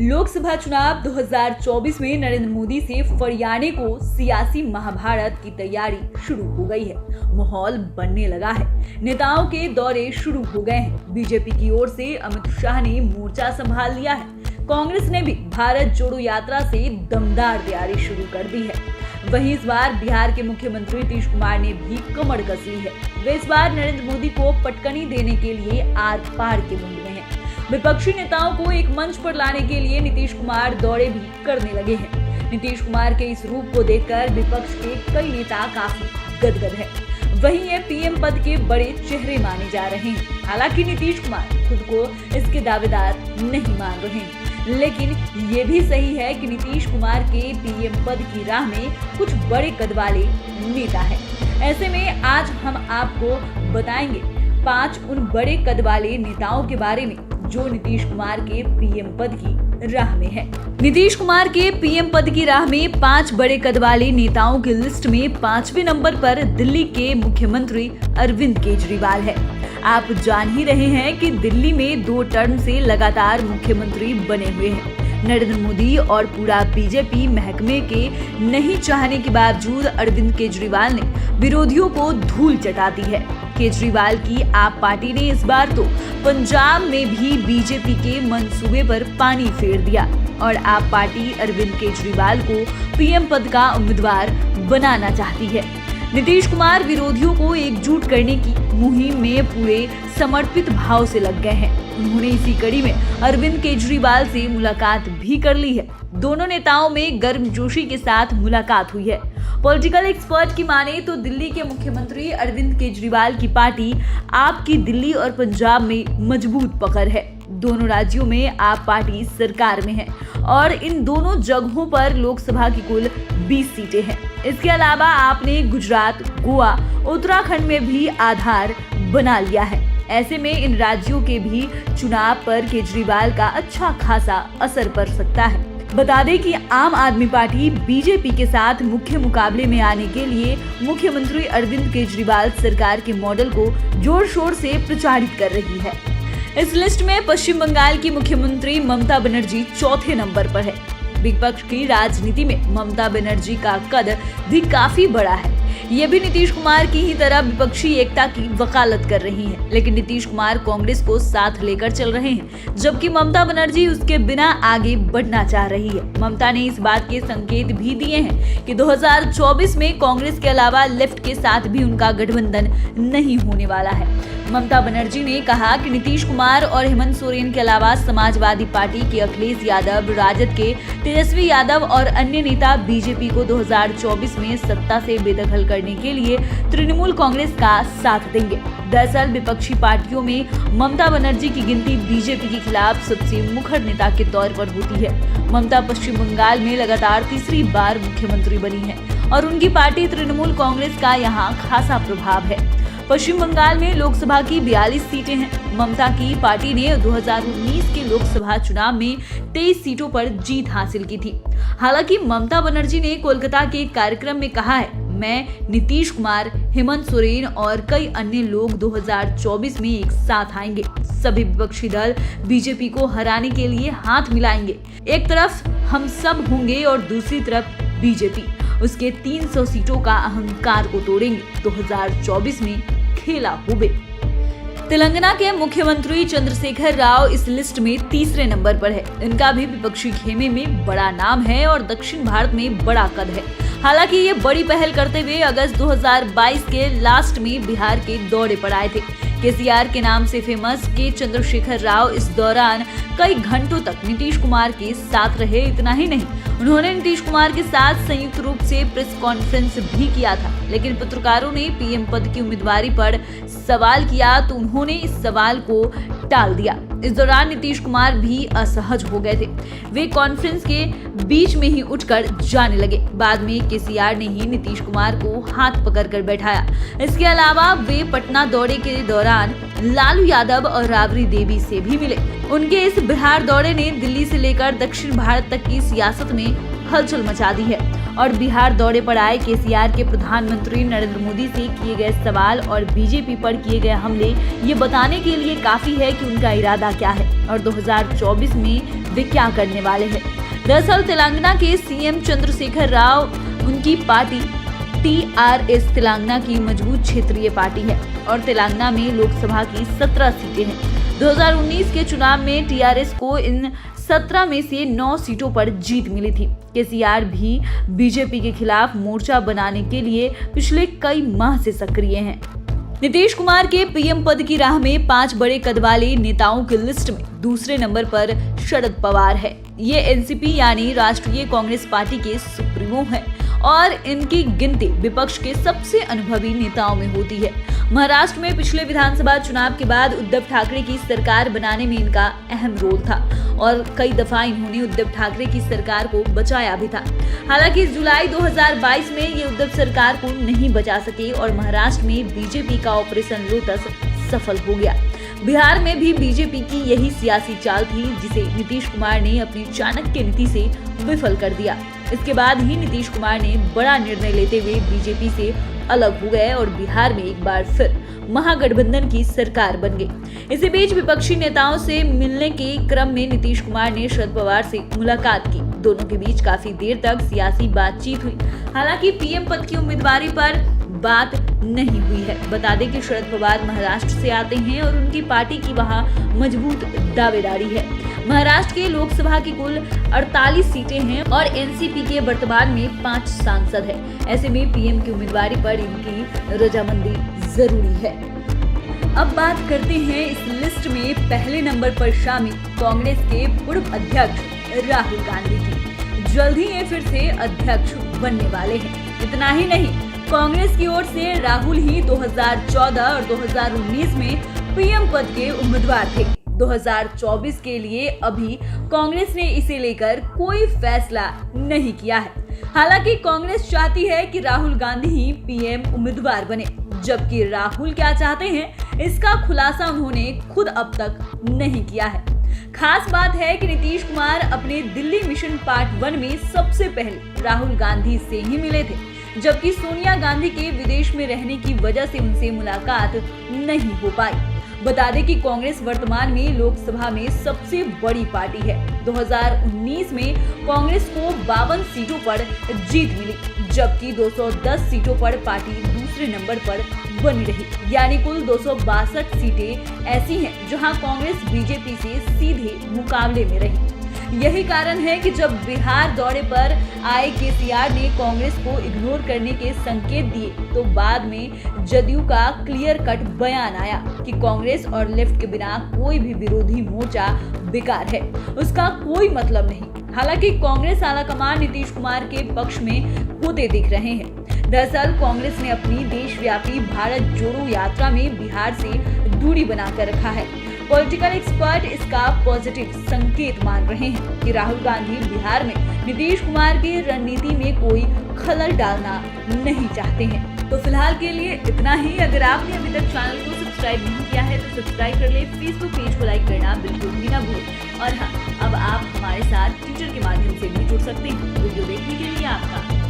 लोकसभा चुनाव 2024 में नरेंद्र मोदी से फरियाने को सियासी महाभारत की तैयारी शुरू हो गई है। माहौल बनने लगा है। नेताओं के दौरे शुरू हो गए हैं। बीजेपी की ओर से अमित शाह ने मोर्चा संभाल लिया है। कांग्रेस ने भी भारत जोड़ो यात्रा से दमदार तैयारी शुरू कर दी है। वहीं इस बार बिहार के मुख्यमंत्री नीतीश कुमार ने भी कमर कस ली है। वे इस बार नरेंद्र मोदी को पटकनी देने के लिए आर पार के मुंड में हैं। विपक्षी नेताओं को एक मंच पर लाने के लिए नीतीश कुमार दौरे भी करने लगे हैं। नीतीश कुमार के इस रूप को देखकर विपक्ष के कई नेता काफी गदगद हैं। वहीं ये पीएम पद के बड़े चेहरे माने जा रहे हैं। हालांकि नीतीश कुमार खुद को इसके दावेदार नहीं मान रहे हैं, लेकिन ये भी सही है कि नीतीश कुमार के पीएम पद की राह में कुछ बड़े कद वाले नेता हैं। ऐसे में आज हम आपको बताएंगे 5 उन बड़े कद वाले नेताओं के बारे में जो नीतीश कुमार के पीएम पद की राह में है। नीतीश कुमार के पीएम पद की राह में 5 बड़े कद वाले नेताओं की लिस्ट में 5वें नंबर पर दिल्ली के मुख्यमंत्री अरविंद केजरीवाल है। आप जान ही रहे हैं कि दिल्ली में 2 टर्म से लगातार मुख्यमंत्री बने हुए हैं। नरेंद्र मोदी और पूरा बीजेपी महकमे के नहीं चाहने के बावजूद अरविंद केजरीवाल ने विरोधियों को धूल चटा दी है। केजरीवाल की आप पार्टी ने इस बार तो पंजाब में भी बीजेपी के मंसूबे पर पानी फेर दिया और आप पार्टी अरविंद केजरीवाल को पीएम पद का उम्मीदवार बनाना चाहती है। नीतीश कुमार विरोधियों को एकजुट करने की मुहिम में पूरे समर्पित भाव से लग गए हैं। उन्होंने इसी कड़ी में अरविंद केजरीवाल से मुलाकात भी कर ली है। दोनों नेताओं में गर्मजोशी के साथ मुलाकात हुई है। पॉलिटिकल एक्सपर्ट की माने तो दिल्ली के मुख्यमंत्री अरविंद केजरीवाल की पार्टी आप की दिल्ली और पंजाब में मजबूत पकड़ है। दोनों राज्यों में आप पार्टी सरकार में है और इन दोनों जगहों पर लोकसभा की कुल 20 सीटें हैं। इसके अलावा आपने गुजरात, गोवा, उत्तराखंड में भी आधार बना लिया है। ऐसे में इन राज्यों के भी चुनाव पर केजरीवाल का अच्छा खासा असर पड़ सकता है। बता दें कि आम आदमी पार्टी बीजेपी के साथ मुख्य मुकाबले में आने के लिए मुख्यमंत्री अरविंद केजरीवाल सरकार के मॉडल को जोर शोर से प्रचारित कर रही है। इस लिस्ट में पश्चिम बंगाल की मुख्यमंत्री ममता बनर्जी 4थे नंबर पर है। विपक्ष की राजनीति में ममता बनर्जी का कद भी काफी बड़ा है। ये भी नीतीश कुमार की ही तरह विपक्षी एकता की वकालत कर रही हैं, लेकिन नीतीश कुमार कांग्रेस को साथ लेकर चल रहे हैं, जबकि ममता बनर्जी उसके बिना आगे बढ़ना चाह रही है। ममता ने इस बात के संकेत भी दिए हैं कि 2024 में कांग्रेस के अलावा लेफ्ट के साथ भी उनका गठबंधन नहीं होने वाला है। ममता बनर्जी ने कहा कि नीतीश कुमार और हेमंत सोरेन के अलावा समाजवादी पार्टी के अखिलेश यादव, राजद के तेजस्वी यादव और अन्य नेता बीजेपी को 2024 में सत्ता से बेदखल करने के लिए तृणमूल कांग्रेस का साथ देंगे। दरअसल विपक्षी पार्टियों में ममता बनर्जी की गिनती बीजेपी के खिलाफ सबसे मुखर नेता के तौर पर होती है। ममता पश्चिम बंगाल में लगातार तीसरी बार मुख्यमंत्री बनी है और उनकी पार्टी तृणमूल कांग्रेस का यहाँ खासा प्रभाव है। पश्चिम बंगाल में लोकसभा की 42 सीटें हैं। ममता की पार्टी ने 2019 के लोकसभा चुनाव में 23 सीटों पर जीत हासिल की थी। हालांकि ममता बनर्जी ने कोलकाता के एक कार्यक्रम में कहा है, मैं, नीतीश कुमार, हेमंत सोरेन और कई अन्य लोग 2024 में एक साथ आएंगे। सभी विपक्षी दल बीजेपी को हराने के लिए हाथ मिलाएंगे। एक तरफ हम सब होंगे और दूसरी तरफ बीजेपी उसके 300 सीटों का अहंकार को तोड़ेंगे। 2024 में खेला हुबे। तेलंगाना के मुख्यमंत्री चंद्रशेखर राव इस लिस्ट में 3रे नंबर पर है। इनका भी विपक्षी खेमे में बड़ा नाम है और दक्षिण भारत में बड़ा कद है। हालांकि ये बड़ी पहल करते हुए अगस्त 2022 के लास्ट में बिहार के दौरे पर आए थे। केसीआर के नाम से फेमस के चंद्रशेखर राव इस दौरान कई घंटों तक नीतीश कुमार के साथ रहे। इतना ही नहीं, उन्होंने नीतीश कुमार के साथ संयुक्त रूप से प्रेस कॉन्फ्रेंस भी किया था, लेकिन पत्रकारों ने पीएम पद की उम्मीदवारी पर सवाल किया तो उन्होंने इस सवाल को टाल दिया। इस दौरान नीतीश कुमार भी असहज हो गए थे। वे कॉन्फ्रेंस के बीच में ही उठकर जाने लगे। बाद में केसीआर ने ही नीतीश कुमार को हाथ पकड़कर बैठाया। इसके अलावा वे पटना दौरे के दौरान लालू यादव और राबड़ी देवी से भी मिले। उनके इस बिहार दौरे ने दिल्ली से लेकर दक्षिण भारत तक की सियासत में हलचल मचा दी है। और बिहार दौरे पर आए केसीआर के प्रधानमंत्री नरेंद्र मोदी से किए गए सवाल और बीजेपी पर किए गए हमले ये बताने के लिए काफी है कि उनका इरादा क्या है और 2024 में वे क्या करने वाले हैं। दरअसल तेलंगाना के सीएम चंद्रशेखर राव, उनकी पार्टी टीआरएस तेलंगाना की मजबूत क्षेत्रीय पार्टी है और तेलंगाना में लोकसभा की 17 सीटें हैं। 2019 के चुनाव में टीआरएस को इन 17 में से 9 सीटों पर जीत मिली थी। केसीआर भी बीजेपी के खिलाफ मोर्चा बनाने के लिए पिछले कई माह से सक्रिय हैं। नीतीश कुमार के पीएम पद की राह में 5 बड़े कद वाले नेताओं की लिस्ट में दूसरे नंबर पर शरद पवार है। ये एनसीपी यानी राष्ट्रीय कांग्रेस पार्टी के सुप्रीमो हैं और इनकी गिनती विपक्ष के सबसे अनुभवी नेताओं में होती है। महाराष्ट्र में पिछले विधानसभा चुनाव के बाद उद्धव ठाकरे की सरकार बनाने में इनका अहम रोल था और कई दफा इन्होंने उद्धव ठाकरे की सरकार को बचाया भी था। हालांकि जुलाई 2022 में ये उद्धव सरकार को नहीं बचा सके और महाराष्ट्र में बीजेपी का ऑपरेशन लोटस सफल हो गया। बिहार में भी बीजेपी की यही सियासी चाल थी जिसे नीतीश कुमार ने अपनी चाणक्य नीति से विफल कर दिया। इसके बाद ही नीतीश कुमार ने बड़ा निर्णय लेते हुए बीजेपी से अलग हो गए और बिहार में एक बार फिर महागठबंधन की सरकार बन गई। इसी बीच विपक्षी नेताओं से मिलने के क्रम में नीतीश कुमार ने शरद पवार से मुलाकात की। दोनों के बीच काफी देर तक सियासी बातचीत हुई। हालांकि पीएम पद की उम्मीदवारी पर बात नहीं हुई है। बता दें कि शरद पवार महाराष्ट्र से आते हैं और उनकी पार्टी की वहां मजबूत दावेदारी है। महाराष्ट्र के लोकसभा की कुल 48 सीटें हैं और एनसीपी के वर्तमान में 5 सांसद हैं। ऐसे में पीएम की उम्मीदवारी पर इनकी रजामंदी जरूरी है। अब बात करते हैं इस लिस्ट में पहले नंबर पर शामिल कांग्रेस के पूर्व अध्यक्ष राहुल गांधी की। जल्द ही ये फिर से अध्यक्ष बनने वाले हैं। इतना ही नहीं, कांग्रेस की ओर से राहुल ही 2014 और 2019 में पीएम पद के उम्मीदवार थे। 2024 के लिए अभी कांग्रेस ने इसे लेकर कोई फैसला नहीं किया है। हालांकि कांग्रेस चाहती है कि राहुल गांधी ही पीएम उम्मीदवार बने, जबकि राहुल क्या चाहते हैं इसका खुलासा उन्होंने खुद अब तक नहीं किया है। खास बात है कि नीतीश कुमार अपने दिल्ली मिशन पार्ट 1 में सबसे पहले राहुल गांधी से ही मिले थे, जबकि सोनिया गांधी के विदेश में रहने की वजह से उनसे मुलाकात नहीं हो पाई। बता दें कि कांग्रेस वर्तमान में लोकसभा में सबसे बड़ी पार्टी है। 2019 में कांग्रेस को 52 सीटों पर जीत मिली, जबकि 210 सीटों पर पार्टी दूसरे नंबर पर बनी रही। यानी कुल 262 सीटें ऐसी हैं जहां कांग्रेस बीजेपी से सीधे मुकाबले में रही। यही कारण है कि जब बिहार दौरे पर आए केसीआर ने कांग्रेस को इग्नोर करने के संकेत दिए तो बाद में जदयू का क्लियर कट बयान आया कि कांग्रेस और लेफ्ट के बिना कोई भी विरोधी मोर्चा बेकार है, उसका कोई मतलब नहीं। हालांकि कांग्रेस आलाकमान नीतीश कुमार के पक्ष में होते दिख रहे हैं। दरअसल कांग्रेस ने अपनी देशव्यापी भारत जोड़ो यात्रा में बिहार से दूरी बनाकर रखा है। पॉलिटिकल एक्सपर्ट इसका पॉजिटिव संकेत मान रहे हैं कि राहुल गांधी बिहार में नीतीश कुमार की रणनीति में कोई खलल डालना नहीं चाहते हैं। तो फिलहाल के लिए इतना ही। अगर आपने अभी तक चैनल को सब्सक्राइब नहीं किया है तो सब्सक्राइब कर ले, फेसबुक पेज को लाइक करना बिल्कुल भी ना भूलें। और हाँ, अब आप हमारे साथ ट्विटर के माध्यम से भी जुड़ सकते हैं। वीडियो देखने के लिए आपका